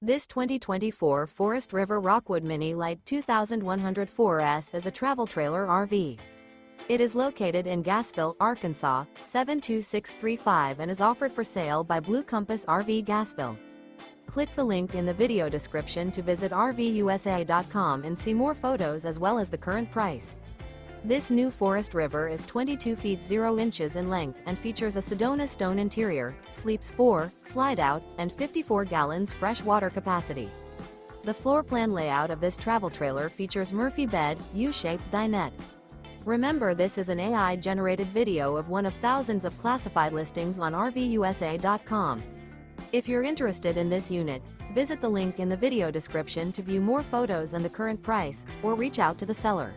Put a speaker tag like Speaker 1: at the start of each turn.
Speaker 1: This 2024 Forest River Rockwood Mini Lite 2104S is a travel trailer RV. It is located in Gassville, Arkansas, 72635 and is offered for sale by Blue Compass RV Gassville. Click the link in the video description to visit RVUSA.com and see more photos as well as the current price. This new Forest River is 22 feet 0 inches in length and features a SEDONA-STONE interior, sleeps 4, slide-out, and 54 gallons fresh water capacity. The floor plan layout of this travel trailer features Murphy bed, U-shaped dinette. Remember, this is an AI-generated video of one of thousands of classified listings on RVUSA.com. If you're interested in this unit, visit the link in the video description to view more photos and the current price, or reach out to the seller.